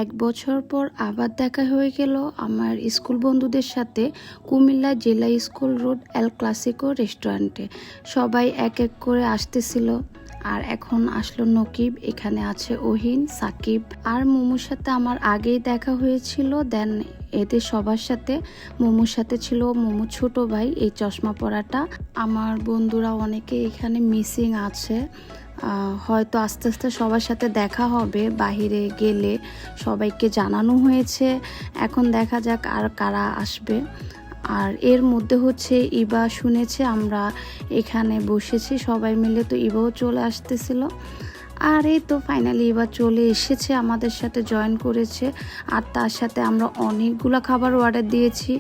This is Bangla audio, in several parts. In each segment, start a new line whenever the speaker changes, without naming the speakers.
এক বছর পর আবার দেখা হয়ে গেল আমার স্কুল বন্ধুদের সাথে কুমিল্লা জেলা স্কুল রোড এল ক্লাসিকো রেস্টুরেন্টে। সবাই এক এক করে আসতেছিল আর এখন আসলো নকিব, এখানে আছে ওহিন, সাকিব আর মোমোর সাথে আমার আগেই দেখা হয়েছিল। দেন এদের সবার সাথে মোমোর সাথে ছিল মোমো ছোট ভাই, এই চশমা পরাটা। আমার বন্ধুরা অনেকে এখানে মিসিং আছে, হয়তো আস্তে আস্তে সবার সাথে দেখা হবে বাহিরে গেলে, সবাইকে জানানো হয়েছে। এখন দেখা যাক আর কারা আসবে। আর এর মধ্যে হচ্ছে ইবা শুনেছে আমরা এখানে বসেছি সবাই মিলে, তো ইবাও চলে আসতেছিল। আর এই তো ফাইনালি এবার চলে এসেছে, আমাদের সাথে জয়েন করেছে। আর তার সাথে আমরা অনেকগুলো খাবার অর্ডার দিয়েছি।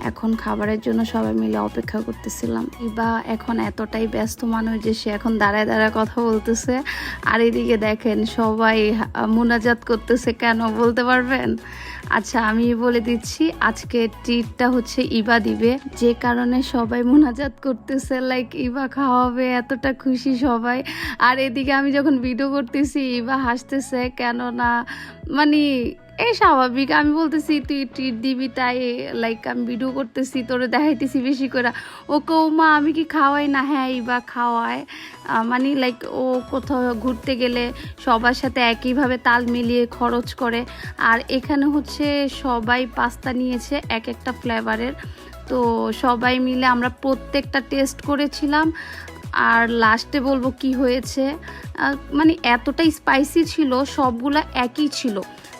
এখন খাবারের জন্য সবাই মিলে অপেক্ষা করতেছিলাম। ইবা এখন এতটাই ব্যস্ত মানুষ যে সে এখন দাঁড়ায় দাঁড়ায় কথা বলতেছে। আর এদিকে দেখেন সবাই মুনাজাত করতেছে, কেন বলতে পারবেন? আচ্ছা আমি বলে দিচ্ছি, আজকে ট্রিটটা হচ্ছে ইবা দিবে, যে কারণে সবাই মুনাজাত করতেছে, লাইক ইবা খাওয়াবে, এতটা খুশি সবাই। আর এদিকে আমি যখন ভিডিও করতেছি ইবা হাসতেছে, কেননা মানে এই স্বাভাবিক, আমি বলতেছি তুই ট্রিট দিবি তাই লাইক আমি ভিডিও করতেছি, তোরে দেখাইতেছি বেশি করে। ওকে ও মা আমি কি খাওয়াই না? হ্যাঁ ইবা খাওয়ায়, মানে লাইক ও কোথাও ঘুরতে গেলে সবার সাথে একইভাবে তাল মিলিয়ে খরচ করে। আর এখানে হচ্ছে সবাই পাস্তা নিয়েছে এক একটা ফ্লেভারের, তো সবাই মিলে আমরা প্রত্যেকটা টেস্ট করেছিলাম। আর লাস্টে বলবো কি হয়েছে, মানে এতটাই স্পাইসি ছিল, সবগুলা একই ছিল,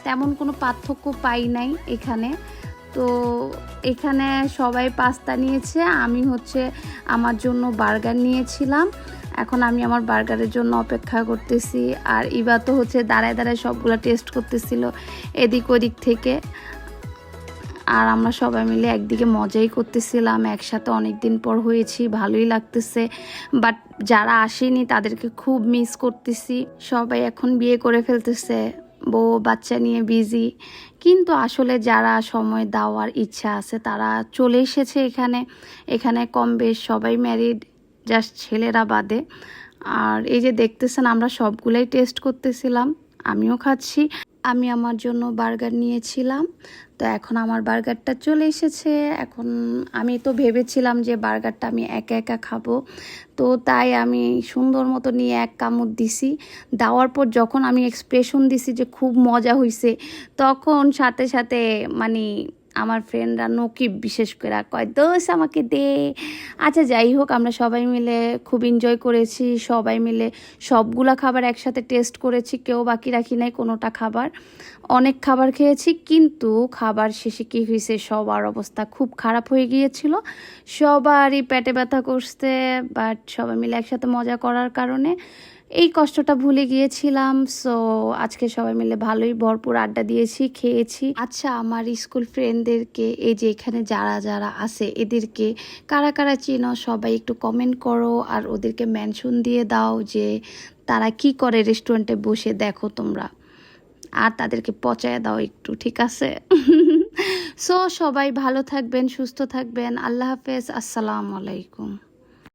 তেমন কোনো পার্থক্য পাই নাই এখানে। তো এখানে সবাই পাস্তা নিয়েছে, আমি হচ্ছে আমার জন্য বার্গার নিয়েছিলাম। এখন আমি আমার বার্গারের জন্য অপেক্ষা করতেছি। আর ইবা তো হচ্ছে দাঁড়ায় দাঁড়ায় সবগুলো টেস্ট করতেছিল এদিক ওদিক থেকে। আর আমরা সবাই মিলে একদিকে মজাই করতেছিলাম, একসাথে অনেক দিন পর হয়েছি, ভালোই লাগতেছে। বাট যারা আসেনি তাদেরকে খুব মিস করতেছি। সবাই এখন বিয়ে করে ফেলতেছে, বউ বাচ্চা নিয়ে বিজি, কিন্তু আসলে যারা সময় দেওয়ার ইচ্ছা আছে তারা চলে এসেছে এখানে। এখানে কম বেশ সবাই ম্যারিড, জাস্ট ছেলেরা বাদে। আর এই যে দেখতেছেন আমরা সবগুলাই টেস্ট করতেছিলাম, আমিও খাচ্ছি। আমি আমার জন্য বার্গার নিয়েছিলাম, তো এখন আমার বার্গারটা চলে এসেছে। এখন আমি তো ভেবেছিলাম যে বার্গারটা আমি একা একা খাবো, তো তাই আমি সুন্দর মতো নিয়ে এক কামড় দিছি। দেওয়ার পর যখন আমি এক্সপ্রেশন দিছি যে খুব মজা হয়েছে, তখন সাথে সাথে মানে আমার ফ্রেন্ডরা নকিব বিশেষ করে কয় দোষ আমাকে দে। আচ্ছা যাই হোক, আমরা সবাই মিলে খুব এনজয় করেছি, সবাই মিলে সবগুলা খাবার একসাথে টেস্ট করেছি, কেউ বাকি রাখি নাই কোনোটা খাবার। অনেক খাবার খেয়েছি, কিন্তু খাবার শেষে কী হয়েছে, সবার অবস্থা খুব খারাপ হয়ে গিয়েছিল, সবারই পেটে ব্যথা করছে। বাট সবাই মিলে একসাথে মজা করার কারণে এই কষ্টটা ভুলে গিয়েছিলাম। সো আজকে সবাই মিলে ভালোই ভরপুর আড্ডা দিয়েছি, খেয়েছি। আচ্ছা আমার স্কুল ফ্রেন্ডদেরকে, এই যে এখানে যারা যারা আছে এদেরকে কারা কারা চিনো সবাই একটু কমেন্ট করো, আর ওদেরকে মেনশন দিয়ে দাও যে তারা কি করে রেস্টুরেন্টে বসে, দেখো তোমরা, আর তাদেরকে পচায় দাও একটু, ঠিক আছে? সো সবাই ভালো থাকবেন, সুস্থ থাকবেন, আল্লাহ হাফেজ, আসসালামু আলাইকুম।